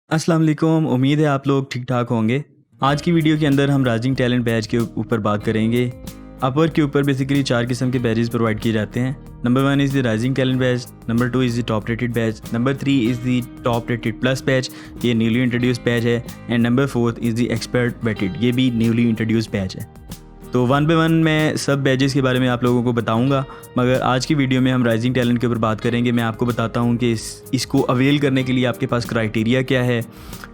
अस्सलाम वालेकुम। उम्मीद है आप लोग ठीक ठाक होंगे। आज की वीडियो के अंदर हम राइजिंग टैलेंट बैच के ऊपर बात करेंगे। अपवर्क के ऊपर बेसिकली 4 किस्म के बैचेस प्रोवाइड किए जाते हैं। Number 1 is the rising talent batch, number 2 is the top rated batch, number 3 is the top rated plus batch, ये न्यूली इंट्रोड्यूस बैच है, and number 4 is the expert vetted, ये भी newly introduce batch है। तो 1 bye 1 मैं सब batches के बारे में आप लोगों को बताऊंगा, मगर आज की वीडियो में हम राइजिंग टैलेंट के ऊपर बात करेंगे। मैं आपको बताता हूं कि इसको अवेल करने के लिए आपके पास क्राइटेरिया क्या है,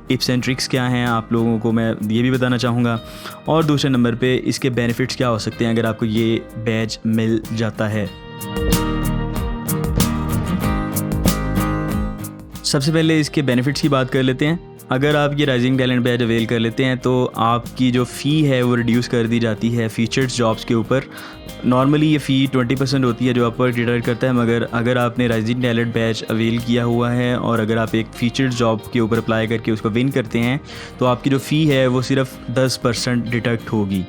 टिप्स एंड ट्रिक्स क्या हैं, आप लोगों को मैं ये भी बताना चाहूँगा। और दूसरे नंबर पे इसके बेनिफिट्स क्या हो सकते हैं अगर आपको ये बैच मिल जाता है। सबसे पहले इसके बेनिफिट्स की बात कर लेते हैं। अगर आप ये राइजिंग टैलेंट बैच अवेल कर लेते हैं तो आपकी जो फ़ी है वो रिड्यूस कर दी जाती है फीचर्स जॉब्स के ऊपर। नॉर्मली ये फ़ी 20% होती है जो अपवर्क डिडक्ट करता है, मगर अगर आपने राइजिंग टैलेंट बैच अवेल किया हुआ है और अगर आप एक फीचर्स जॉब के ऊपर अप्लाई करके उसको विन करते हैं तो आपकी जो फ़ी है वो सिर्फ 10% डिडक्ट होगी।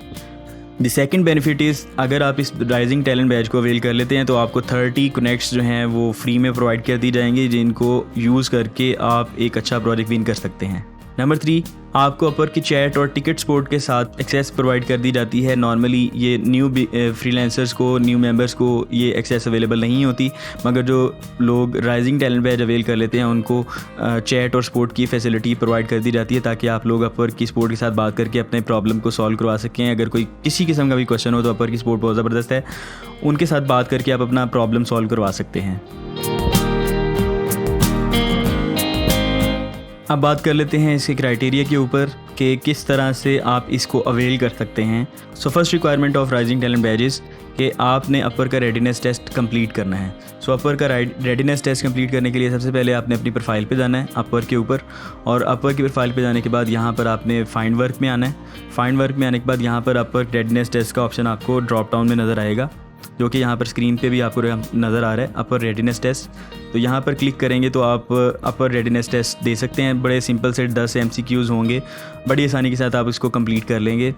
द सेकंड बेनिफिट इज़, अगर आप इस राइजिंग टैलेंट बैच को अवेल कर लेते हैं तो आपको 30 कनेक्ट्स जो हैं वो फ्री में प्रोवाइड कर दी जाएंगी, जिनको यूज़ करके आप एक अच्छा प्रोजेक्ट विन कर सकते हैं। नंबर 3, आपको अपवर्क की चैट और टिकट सपोर्ट के साथ एक्सेस प्रोवाइड कर दी जाती है। नॉर्मली ये न्यू फ्रीलांसर्स को, न्यू मेंबर्स को ये एक्सेस अवेलेबल नहीं होती, मगर जो लोग राइजिंग टैलेंट बैच अवेल कर लेते हैं उनको चैट और सपोर्ट की फैसिलिटी प्रोवाइड कर दी जाती है, ताकि आप लोग अपवर्क की सपोर्ट के साथ बात करके अपने प्रॉब्लम को सॉल्व करवा सकें। अगर कोई किसी किस्म का भी क्वेश्चन हो तो अपवर्क की सपोर्ट बहुत ज़बरदस्त है, उनके साथ बात करके आप अपना प्रॉब्लम सॉल्व करवा सकते हैं। अब बात कर लेते हैं इसके क्राइटेरिया के ऊपर कि किस तरह से आप इसको अवेल कर सकते हैं। So first requirement of rising talent batches कि आपने अपवर्क का रेडीनेस टेस्ट कंप्लीट करना है। सो अपवर्क का रेडीनेस टेस्ट कंप्लीट करने के लिए सबसे पहले आपने अपनी प्रोफाइल पे जाना है अपवर्क के ऊपर, और अपवर्क की प्रोफाइल पे जाने के बाद यहाँ पर आपने फाइंड वर्क में आना है। फाइंड वर्क में आने के बाद यहाँ पर अपवर्क रेडीनेस टेस्ट का ऑप्शन आपको ड्रॉप डाउन में नज़र आएगा, जो कि यहाँ पर स्क्रीन पे भी आपको नज़र आ रहा है, अपर रेडीनेस टेस्ट। तो यहाँ पर क्लिक करेंगे तो आप अपर रेडीनेस टेस्ट दे सकते हैं। बड़े सिंपल से 10 MCQs होंगे, बड़ी आसानी के साथ आप इसको कंप्लीट कर लेंगे।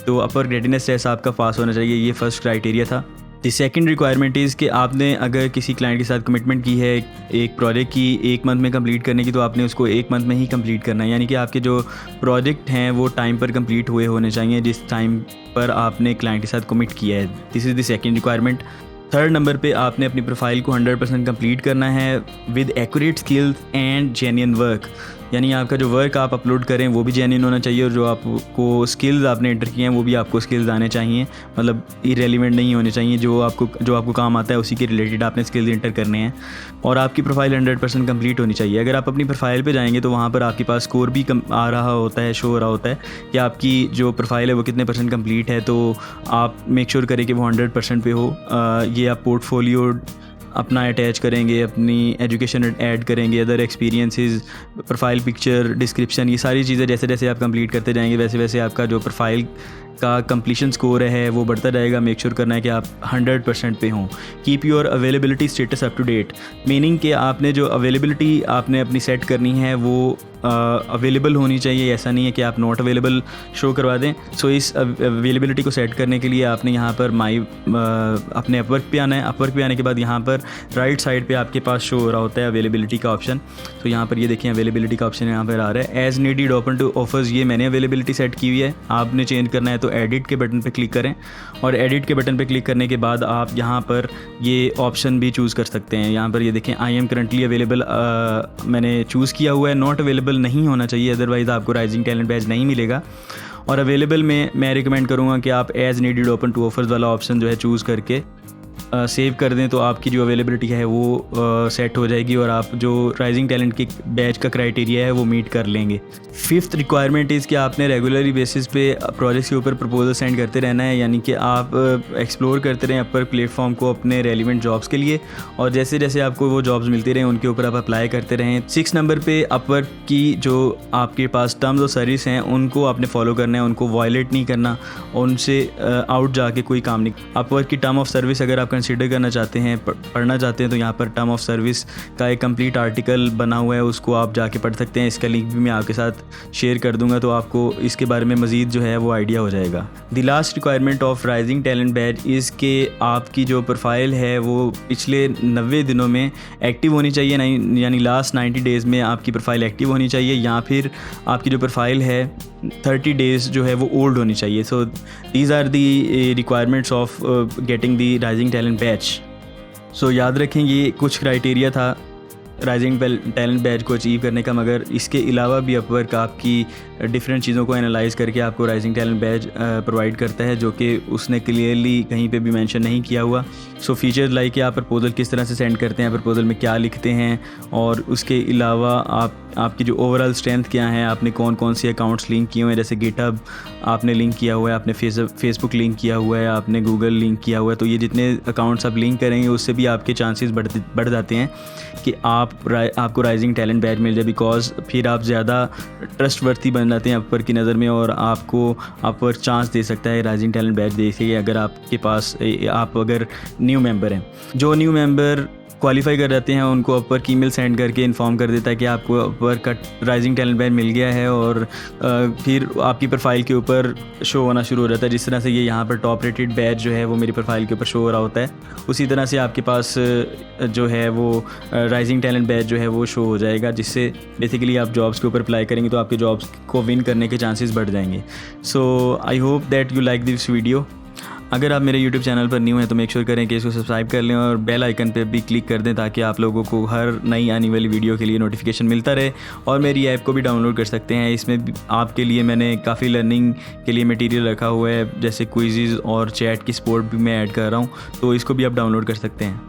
तो अपर रेडीनेस टेस्ट आपका पास होना चाहिए, ये फर्स्ट क्राइटेरिया था। द सेकंड रिक्वायरमेंट इज़ कि आपने अगर किसी क्लाइंट के साथ कमिटमेंट की है एक प्रोजेक्ट की 1 मंथ में कंप्लीट करने की, तो आपने उसको 1 मंथ में ही कंप्लीट करना है। यानी कि आपके जो प्रोजेक्ट हैं वो टाइम पर कंप्लीट हुए होने चाहिए जिस टाइम पर आपने क्लाइंट के साथ कमिट किया है। This is the second requirement. Third number पे आपने अपनी प्रोफाइल को 100% कंप्लीट करना है with accurate skills and genuine work. यानी आपका जो वर्क आप अपलोड करें वो भी जेन्युइन होना चाहिए, और जो आपको स्किल्स आपने एंटर किए हैं वो भी आपको स्किल्स आने चाहिए, मतलब इरेलीवेंट नहीं होने चाहिए। जो आपको काम आता है उसी के रिलेटेड आपने स्किल्स एंटर करने हैं, और आपकी प्रोफाइल 100% कंप्लीट होनी चाहिए। अगर आप अपनी प्रोफाइल पे जाएंगे तो वहाँ पर आपके पास स्कोर भी आ रहा होता है, शो हो रहा होता है कि आपकी जो प्रोफाइल है वो कितने % कंप्लीट है। तो आप मेक श्योर करें कि वो 100% पे हो। ये आप पोर्टफोलियो अपना अटैच करेंगे, अपनी एजुकेशन ऐड करेंगे, other experiences, profile picture, description, ये सारी चीज़ें जैसे जैसे आप कंप्लीट करते जाएंगे वैसे वैसे आपका जो प्रोफाइल का कंप्लीशन स्कोर है वो बढ़ता जाएगा। मेक श्योर करना है कि आप 100% पे हों। Keep your availability status up to date, meaning कि आपने जो अवेलेबिलिटी आपने अपनी सेट करनी है वो अवेलेबल होनी चाहिए। ऐसा नहीं है कि आप नॉट अवेलेबल शो करवा दें। सो इस अवेलेबिलिटी को सेट करने के लिए आपने यहाँ पर अपने अपवर्क पे आना है। अपवर्क पे आने के बाद यहाँ पर राइट साइड पे आपके पास शो हो रहा होता है अवेलेबिलिटी का ऑप्शन। तो यहाँ पर ये देखिए अवेलेबिलिटी का ऑप्शन यहाँ पर आ रहा है, as needed open to offers. ये मैंने अवेलेबिलिटी सेट की हुई है, आपने चेंज करना है तो एडिट के बटन पे क्लिक करें, और एडिट के बटन पे क्लिक करने के बाद आप यहाँ पर ये ऑप्शन भी चूज़ कर सकते हैं। यहाँ पर ये देखें आई एम करंटली अवेलेबल मैंने चूज़ किया हुआ है, नॉट अवेलेबल नहीं होना चाहिए, अदरवाइज़ आपको राइजिंग टैलेंट बैच नहीं मिलेगा। और अवेलेबल में मैं रिकमेंड करूँगा कि आप as needed open to offers वाला ऑप्शन जो है चूज़ करके सेव कर दें, तो आपकी जो अवेलेबिलिटी है वो सेट हो जाएगी और आप जो राइजिंग टैलेंट की बैच का क्राइटेरिया है वो मीट कर लेंगे। फिफ्थ रिक्वायरमेंट इज़ कि आपने रेगुलरली बेसिस पे प्रोजेक्ट्स के ऊपर प्रपोजल सेंड करते रहना है, यानी कि आप एक्सप्लोर करते रहें अपर प्लेटफॉर्म को अपने रेलिवेंट जॉब्स के लिए, और जैसे जैसे आपको वो जॉब्स मिलती रहें उनके ऊपर आप अप्लाई करते रहें। 6 नंबर पे अपवर्क की जो आपके पास टर्म्स और सर्विस हैं उनको आपने फॉलो करना है, उनको वायलेट नहीं करना, उनसे आउट जाके कोई काम नहीं। अपवर्क की टर्म ऑफ सर्विस अगर आप कंसीडर करना चाहते हैं, पढ़ना चाहते हैं, तो यहाँ पर टर्म ऑफ सर्विस का एक कंप्लीट आर्टिकल बना हुआ है, उसको आप जाके पढ़ सकते हैं। इसका लिंक भी मैं आपके साथ शेयर कर दूंगा, तो आपको इसके बारे में मज़ीद जो है वो आइडिया हो जाएगा। The last requirement of rising talent batch is के आपकी जो प्रोफाइल है वो पिछले 90 दिनों में एक्टिव होनी चाहिए, यानी लास्ट 90 डेज़ में आपकी प्रोफाइल एक्टिव होनी चाहिए, या फिर आपकी जो प्रोफाइल है 30 डेज़ जो है वो ओल्ड होनी चाहिए। So these are the requirements of getting the rising talent batch. So याद रखें ये कुछ क्राइटेरिया था राइजिंग टैलेंट बैच को अचीव करने का, मगर इसके अलावा भी अपवर्क आपकी डिफरेंट चीज़ों को एनालाइज करके आपको राइजिंग टैलेंट बैच प्रोवाइड करता है, जो कि उसने क्लियरली कहीं पे भी मेंशन नहीं किया हुआ। सो फीचर्स लाइक कि आप प्रपोजल किस तरह से सेंड करते हैं, प्रपोजल में क्या लिखते हैं, और उसके अलावा आपकी जो ओवरऑल स्ट्रेंथ क्या है, आपने कौन कौन से अकाउंट्स लिंक किए हुए हैं, जैसे गिटहब आपने लिंक किया हुआ है, आपने फेसबुक लिंक किया हुआ है, आपने गूगल लिंक किया हुआ है। तो ये जितने अकाउंट्स आप लिंक करेंगे उससे भी आपके चांसेस बढ़ जाते हैं कि आपको राइजिंग टैलेंट बैच मिल जाए, बिकॉज फिर आप ज़्यादा ट्रस्टवर्थी बन जाते हैं अपवर्क की नज़र में, और आपको अपवर्क चांस दे सकता है राइजिंग टैलेंट बैच देखिए अगर आपके पास आप अगर न्यू मेंबर हैं। जो न्यू मेंबर क्वालिफाई कर जाते हैं उनको अपवर्क ईमेल सेंड करके इन्फॉर्म कर देता है कि आपको अपवर्क का राइजिंग टैलेंट बैच मिल गया है, और फिर आपकी प्रोफाइल के ऊपर शो होना शुरू हो जाता है। जिस तरह से ये यहाँ पर टॉप रेटेड बैच जो है वो मेरी प्रोफाइल के ऊपर शो हो रहा होता है, उसी तरह से आपके पास जो है वो राइजिंग टैलेंट बैच जो है वो शो हो जाएगा, जिससे बेसिकली आप जॉब्स के ऊपर अप्लाई करेंगे तो आपके जॉब्स को विन करने के चांसेस बढ़ जाएंगे। So I hope that you like this video. अगर आप मेरे YouTube चैनल पर न्यू हैं तो मेक श्योर करें कि इसको सब्सक्राइब कर लें और बेल आइकन पे भी क्लिक कर दें, ताकि आप लोगों को हर नई आने वाली वीडियो के लिए नोटिफिकेशन मिलता रहे। और मेरी ऐप को भी डाउनलोड कर सकते हैं, इसमें भी आपके लिए मैंने काफ़ी लर्निंग के लिए मटेरियल रखा हुआ है, जैसे क्विज़ और चैट की सपोर्ट भी मैं ऐड कर रहा हूँ, तो इसको भी आप डाउनलोड कर सकते हैं।